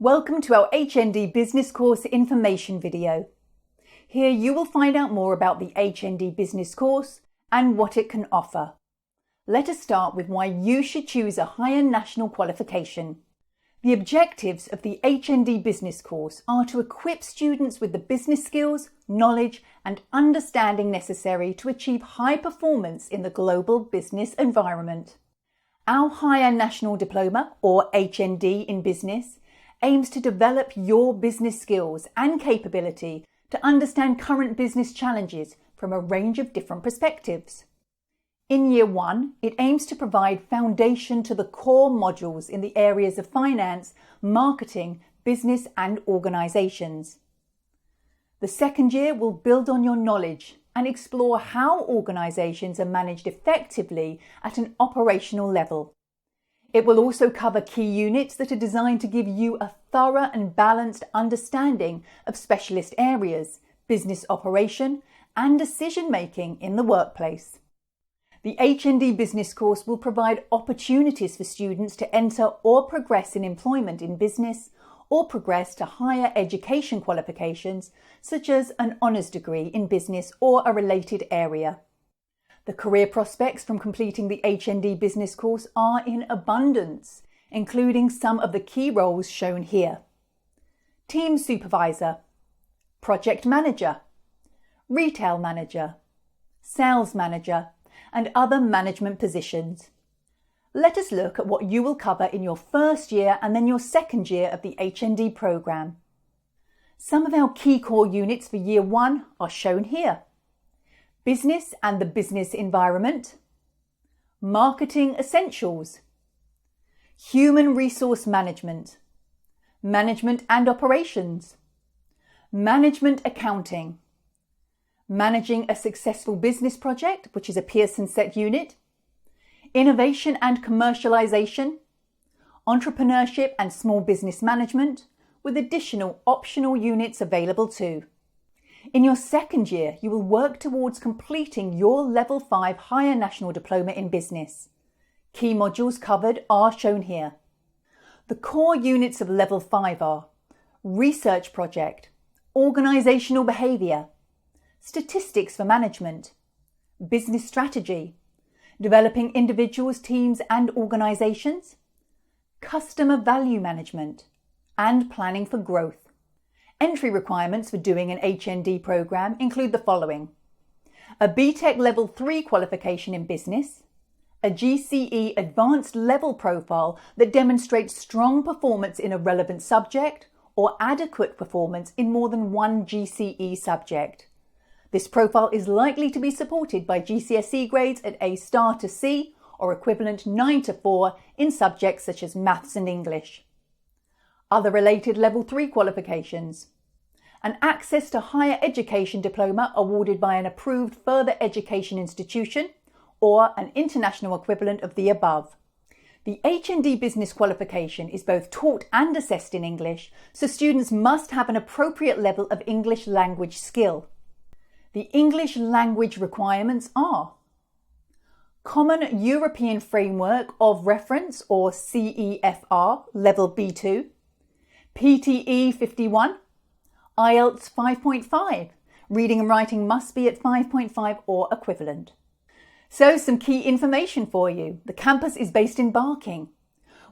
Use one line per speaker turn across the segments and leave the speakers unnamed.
Welcome to our HND Business Course information video. Here you will find out more about the HND Business Course and what it can offer. Let us start with why you should choose a higher national qualification. The objectives of the HND Business Course are to equip students with the business skills, knowledge and understanding necessary to achieve high performance in the global business environment. Our Higher National Diploma, or HND in Business, aims to develop your business skills and capability to understand current business challenges from a range of different perspectives. In Year 1, it aims to provide foundation to the core modules in the areas of finance, marketing, business and organisations. The second year will build on your knowledge and explore how organisations are managed effectively at an operational level. It will also cover key units that are designed to give you a thorough and balanced understanding of specialist areas, business operation and decision-making in the workplace. The HND Business Course will provide opportunities for students to enter or progress in employment in business or progress to higher education qualifications such as an honours degree in business or a related area. The career prospects from completing the HND Business Course are in abundance, including some of the key roles shown here: Team Supervisor, Project Manager, Retail Manager, Sales Manager, and other management positions. Let us look at what you will cover in your first year and then your second year of the HND programme. Some of our key core units for Year 1 are shown here: Business and the Business Environment, Marketing Essentials, Human Resource Management, Management and Operations, Management Accounting, Managing a Successful Business Project, which is a Pearson set unit, Innovation and Commercialization, Entrepreneurship and Small Business Management, with additional optional units available too. In your second year, you will work towards completing your Level 5 Higher National Diploma in Business. Key modules covered are shown here. The core units of Level 5 are Research Project, Organisational Behaviour, Statistics for Management, Business Strategy, Developing Individuals, Teams and Organisations, Customer Value Management, and Planning for Growth. Entry requirements for doing an HND programme include the following: a BTEC Level 3 qualification in business, a GCE Advanced Level profile that demonstrates strong performance in a relevant subject or adequate performance in more than one GCE subject. This profile is likely to be supported by GCSE grades at A* to C or equivalent 9 to 4 in subjects such as Maths and English. Other related Level 3 qualifications: an Access to Higher Education diploma awarded by an approved further education institution or an international equivalent of the above. The HND Business qualification is both taught and assessed in English, so students must have an appropriate level of English language skill. The English language requirements are Common European Framework of Reference or CEFR Level B2, PTE 51, IELTS 5.5. Reading and writing must be at 5.5 or equivalent. So some key information for you. The campus is based in Barking.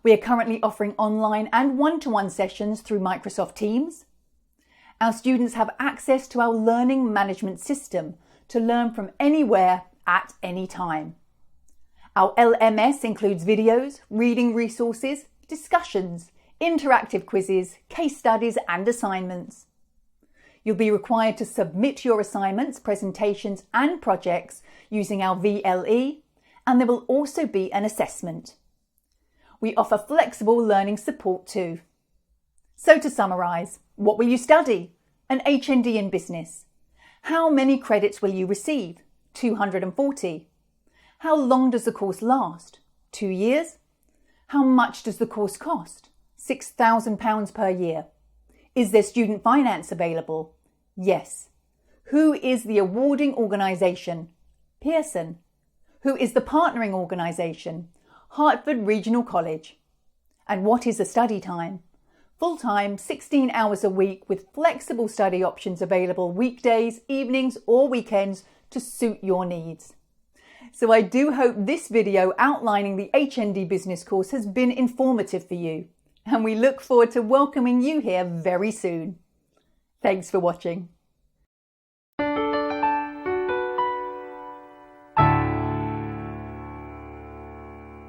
We are currently offering online and one-to-one sessions through Microsoft Teams. Our students have access to our learning management system to learn from anywhere at any time. Our LMS includes videos, reading resources, discussions, interactive quizzes, case studies and assignments. You'll be required to submit your assignments, presentations and projects using our VLE, and there will also be an assessment. We offer flexible learning support too. So to summarise, what will you study? An HND in Business. How many credits will you receive? 240. How long does the course last? 2 years. How much does the course cost? £6,000 per year. Is there student finance available? Yes. Who is the awarding organisation? Pearson. Who is the partnering organisation? Hertford Regional College. And what is the study time? Full-time, 16 hours a week with flexible study options available weekdays, evenings or weekends to suit your needs. So I do hope this video outlining the HND business course has been informative for you, and we look forward to welcoming you here very soon. Thanks for watching.